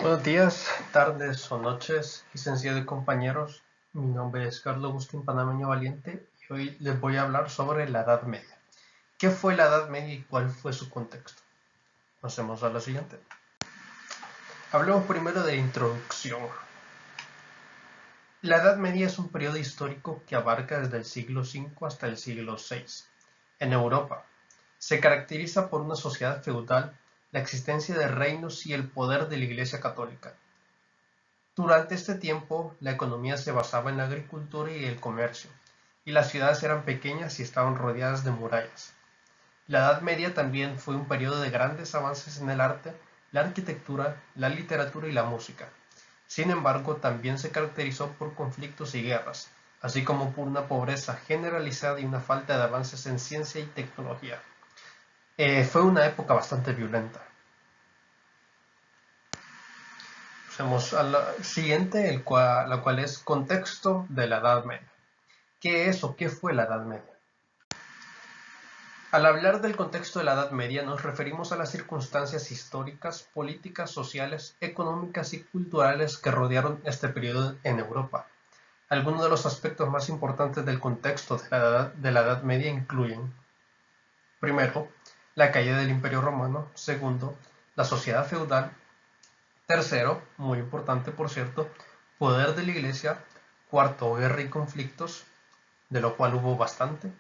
Buenos días, tardes o noches, licenciados y compañeros. Mi nombre es Carlos Agustín Panameño Valiente y hoy les voy a hablar sobre la Edad Media. ¿Qué fue la Edad Media y cuál fue su contexto? Pasemos a lo siguiente. Hablemos primero de introducción. La Edad Media es un periodo histórico que abarca desde el siglo V hasta el siglo VI. En Europa, se caracteriza por una sociedad feudal, la existencia de reinos y el poder de la Iglesia Católica. Durante este tiempo, la economía se basaba en la agricultura y el comercio, y las ciudades eran pequeñas y estaban rodeadas de murallas. La Edad Media también fue un periodo de grandes avances en el arte, la arquitectura, la literatura y la música. Sin embargo, también se caracterizó por conflictos y guerras, así como por una pobreza generalizada y una falta de avances en ciencia y tecnología. Fue una época bastante violenta. Pasemos a la siguiente, la cual es contexto de la Edad Media. ¿Qué es o qué fue la Edad Media? Al hablar del contexto de la Edad Media nos referimos a las circunstancias históricas, políticas, sociales, económicas y culturales que rodearon este periodo en Europa. Algunos de los aspectos más importantes del contexto de la Edad Media incluyen: primero, la caída del Imperio Romano; segundo, la sociedad feudal; tercero, muy importante por cierto, poder de la Iglesia; cuarto, guerra y conflictos, de lo cual hubo bastante;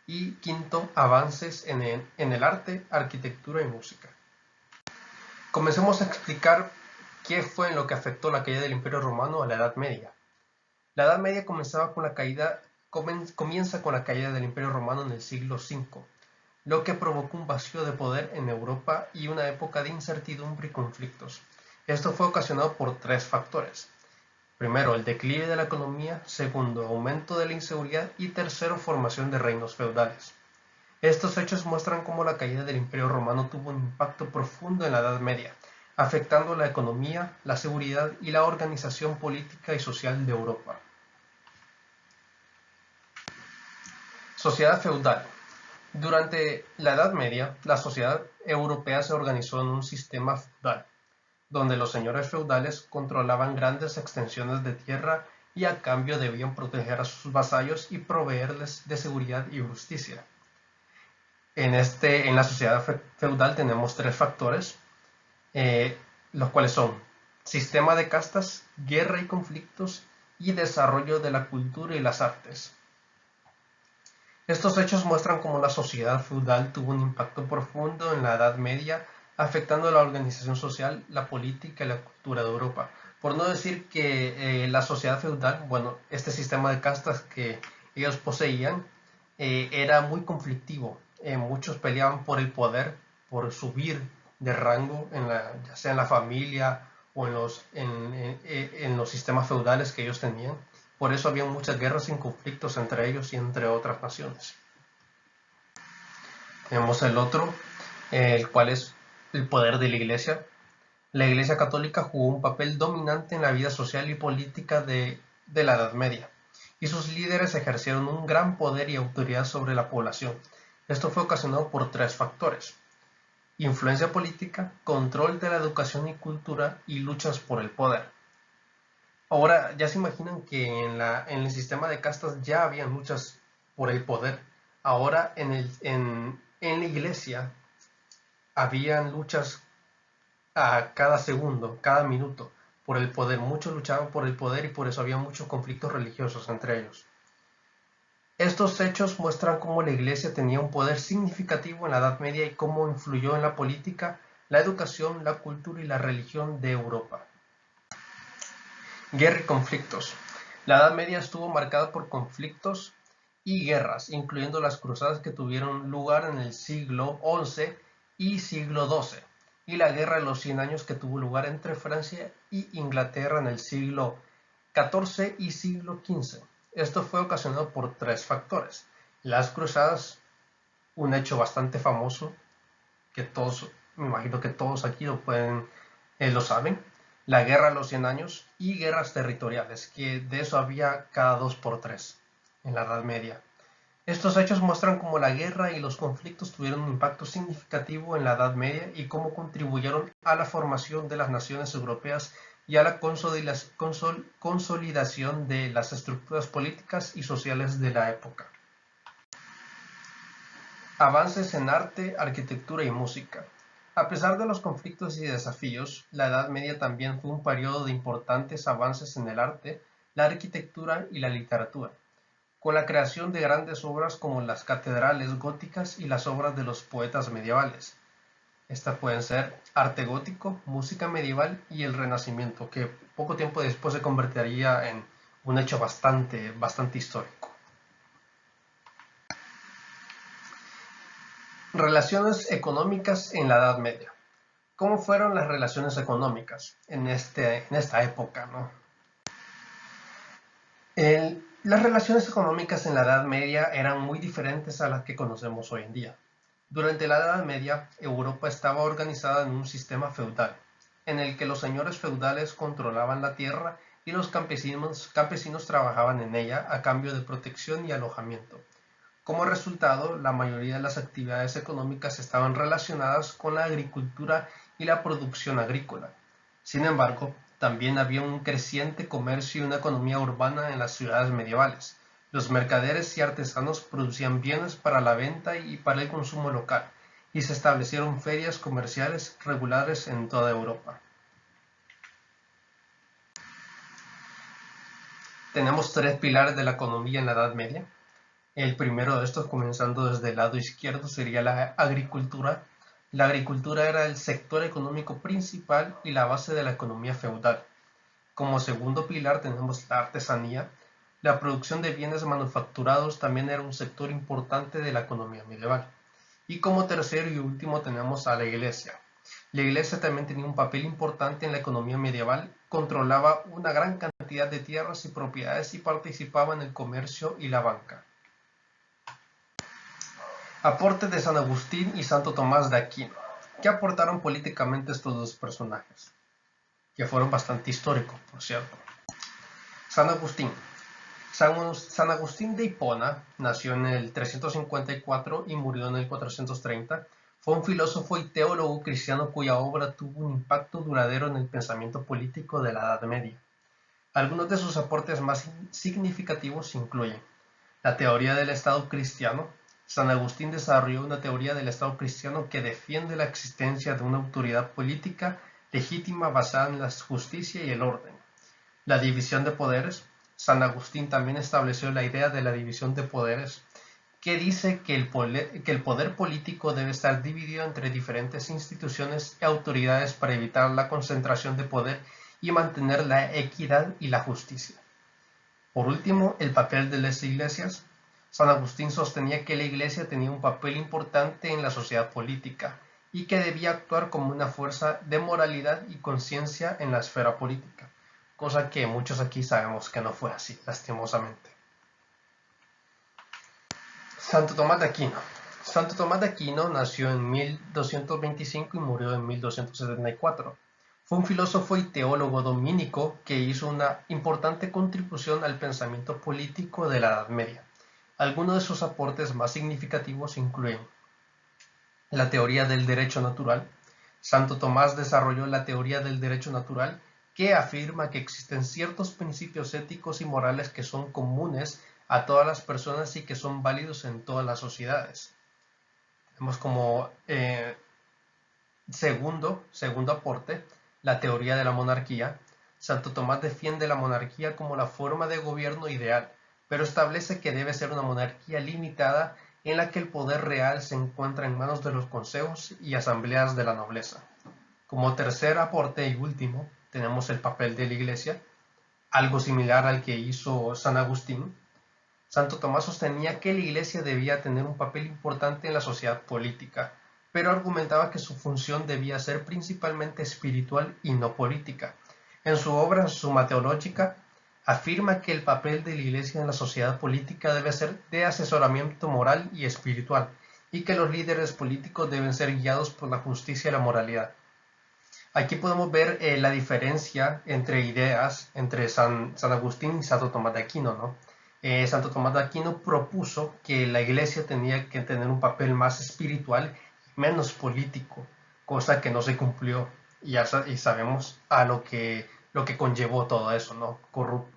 y quinto, avances en el arte, arquitectura y música. Comencemos a explicar qué fue en lo que afectó la caída del Imperio Romano a la Edad Media. La Edad Media comienza con la caída del Imperio Romano en el siglo V, lo que provocó un vacío de poder en Europa y una época de incertidumbre y conflictos. Esto fue ocasionado por tres factores: primero, el declive de la economía; segundo, aumento de la inseguridad; y tercero, formación de reinos feudales. Estos hechos muestran cómo la caída del Imperio Romano tuvo un impacto profundo en la Edad Media, afectando la economía, la seguridad y la organización política y social de Europa. Sociedad feudal. Durante la Edad Media, la sociedad europea se organizó en un sistema feudal, donde los señores feudales controlaban grandes extensiones de tierra y a cambio debían proteger a sus vasallos y proveerles de seguridad y justicia. En la sociedad feudal tenemos tres factores, eh, los cuales son sistema de castas, guerra y conflictos, y desarrollo de la cultura y las artes. Estos hechos muestran cómo la sociedad feudal tuvo un impacto profundo en la Edad Media, afectando la organización social, la política y la cultura de Europa. Por no decir que la sociedad feudal, bueno, este sistema de castas que ellos poseían, era muy conflictivo. Muchos peleaban por el poder, por subir de rango, ya sea en la familia o en los sistemas feudales que ellos tenían. Por eso había muchas guerras y conflictos entre ellos y entre otras naciones. Tenemos el otro, el cual es el poder de la Iglesia. La Iglesia Católica jugó un papel dominante en la vida social y política de la Edad Media, y sus líderes ejercieron un gran poder y autoridad sobre la población. Esto fue ocasionado por tres factores: influencia política, control de la educación y cultura, y luchas por el poder. Ahora, ya se imaginan que en el sistema de castas ya habían luchas por el poder. Ahora en la iglesia habían luchas a cada segundo, cada minuto, por el poder. Muchos luchaban por el poder y por eso había muchos conflictos religiosos entre ellos. Estos hechos muestran cómo la Iglesia tenía un poder significativo en la Edad Media y cómo influyó en la política, la educación, la cultura y la religión de Europa. Guerra y conflictos. La Edad Media estuvo marcada por conflictos y guerras, incluyendo las cruzadas que tuvieron lugar en el siglo XI y siglo XII, y la Guerra de los 100 Años que tuvo lugar entre Francia y Inglaterra en el siglo XIV y siglo XV. Esto fue ocasionado por tres factores: las cruzadas, un hecho bastante famoso que todos, me imagino que todos aquí lo saben; la guerra de los 100 años y guerras territoriales, que de eso había cada 2 por 3 en la Edad Media. Estos hechos muestran cómo la guerra y los conflictos tuvieron un impacto significativo en la Edad Media y cómo contribuyeron a la formación de las naciones europeas y a la consolidación de las estructuras políticas y sociales de la época. Avances en arte, arquitectura y música. A pesar de los conflictos y desafíos, la Edad Media también fue un periodo de importantes avances en el arte, la arquitectura y la literatura, con la creación de grandes obras como las catedrales góticas y las obras de los poetas medievales. Estas pueden ser arte gótico, música medieval y el Renacimiento, que poco tiempo después se convertiría en un hecho bastante histórico. Relaciones económicas en la Edad Media. ¿Cómo fueron las relaciones económicas en esta época, ¿no? Las relaciones económicas en la Edad Media eran muy diferentes a las que conocemos hoy en día. Durante la Edad Media, Europa estaba organizada en un sistema feudal, en el que los señores feudales controlaban la tierra y los campesinos trabajaban en ella a cambio de protección y alojamiento. Como resultado, la mayoría de las actividades económicas estaban relacionadas con la agricultura y la producción agrícola. Sin embargo, también había un creciente comercio y una economía urbana en las ciudades medievales. Los mercaderes y artesanos producían bienes para la venta y para el consumo local, y se establecieron ferias comerciales regulares en toda Europa. Tenemos tres pilares de la economía en la Edad Media. El primero de estos, comenzando desde el lado izquierdo, sería la agricultura. La agricultura era el sector económico principal y la base de la economía feudal. Como segundo pilar tenemos la artesanía. La producción de bienes manufacturados también era un sector importante de la economía medieval. Y como tercero y último tenemos a la iglesia. La iglesia también tenía un papel importante en la economía medieval, controlaba una gran cantidad de tierras y propiedades y participaba en el comercio y la banca. Aporte de San Agustín y Santo Tomás de Aquino. ¿Qué aportaron políticamente estos dos personajes? Que fueron bastante históricos, por cierto. San Agustín. San Agustín de Hipona nació en el 354 y murió en el 430. Fue un filósofo y teólogo cristiano cuya obra tuvo un impacto duradero en el pensamiento político de la Edad Media. Algunos de sus aportes más significativos incluyen la teoría del Estado cristiano. San Agustín desarrolló una teoría del Estado cristiano que defiende la existencia de una autoridad política legítima basada en la justicia y el orden. La división de poderes. San Agustín también estableció la idea de la división de poderes, que dice que el poder político debe estar dividido entre diferentes instituciones y autoridades para evitar la concentración de poder y mantener la equidad y la justicia. Por último, el papel de las iglesias. San Agustín sostenía que la iglesia tenía un papel importante en la sociedad política y que debía actuar como una fuerza de moralidad y conciencia en la esfera política, cosa que muchos aquí sabemos que no fue así, lastimosamente. Santo Tomás de Aquino. Santo Tomás de Aquino nació en 1225 y murió en 1274. Fue un filósofo y teólogo dominico que hizo una importante contribución al pensamiento político de la Edad Media. Algunos de sus aportes más significativos incluyen la teoría del derecho natural. Santo Tomás desarrolló la teoría del derecho natural, que afirma que existen ciertos principios éticos y morales que son comunes a todas las personas y que son válidos en todas las sociedades. Tenemos como segundo aporte, la teoría de la monarquía. Santo Tomás defiende la monarquía como la forma de gobierno ideal, pero establece que debe ser una monarquía limitada en la que el poder real se encuentra en manos de los consejos y asambleas de la nobleza. Como tercer aporte y último, tenemos el papel de la Iglesia, algo similar al que hizo San Agustín. Santo Tomás sostenía que la Iglesia debía tener un papel importante en la sociedad política, pero argumentaba que su función debía ser principalmente espiritual y no política. En su obra Summa Theologica, afirma que el papel de la Iglesia en la sociedad política debe ser de asesoramiento moral y espiritual, y que los líderes políticos deben ser guiados por la justicia y la moralidad. Aquí podemos ver la diferencia entre ideas entre San Agustín y Santo Tomás de Aquino, ¿no? Santo Tomás de Aquino propuso que la iglesia tenía que tener un papel más espiritual y menos político, cosa que no se cumplió. Y sabemos a lo que conllevó todo eso, ¿no?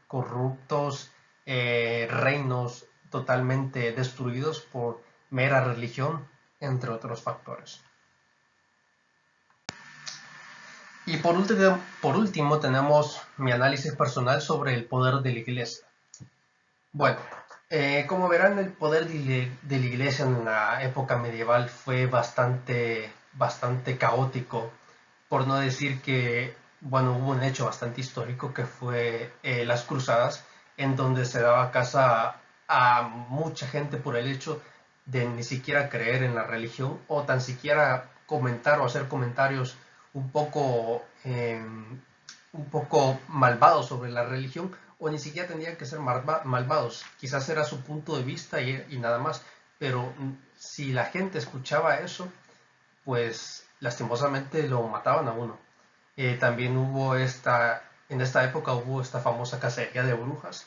Corruptos reinos totalmente destruidos por mera religión, entre otros factores. Y por último tenemos mi análisis personal sobre el poder de la iglesia. Bueno, como verán, el poder de la iglesia en la época medieval fue bastante caótico, por no decir que, bueno, hubo un hecho bastante histórico que fue las cruzadas, en donde se daba caza a mucha gente por el hecho de ni siquiera creer en la religión o tan siquiera comentar o hacer comentarios un poco, un poco malvados sobre la religión, o ni siquiera tendrían que ser malvados, quizás era su punto de vista y nada más, pero si la gente escuchaba eso, pues lastimosamente lo mataban a uno. También en esta época hubo esta famosa cacería de brujas,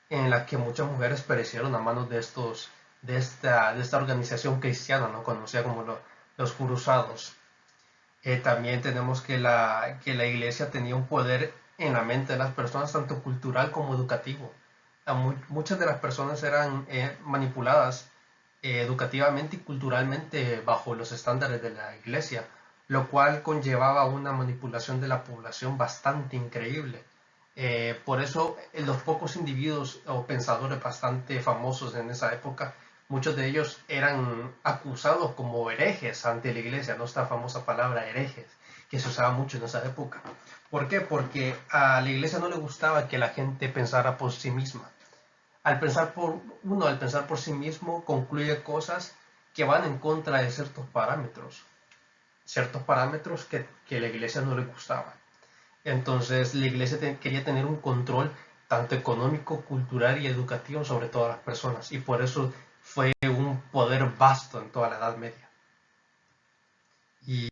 en la que muchas mujeres perecieron a manos de esta organización cristiana, ¿no? Conocida como los cruzados. También tenemos que la iglesia tenía un poder en la mente de las personas, tanto cultural como educativo. Muchas de las personas eran manipuladas educativamente y culturalmente bajo los estándares de la iglesia, lo cual conllevaba una manipulación de la población bastante increíble. Por eso los pocos individuos o pensadores bastante famosos en esa época, muchos de ellos eran acusados como herejes ante la iglesia, ¿no? Esta famosa palabra herejes, que se usaba mucho en esa época. ¿Por qué? Porque a la iglesia no le gustaba que la gente pensara por sí misma. Al pensar por sí mismo, concluye cosas que van en contra de ciertos parámetros que a la iglesia no le gustaba. Entonces la iglesia quería tener un control tanto económico, cultural y educativo sobre todas las personas, y por eso fue un poder vasto en toda la Edad Media. Y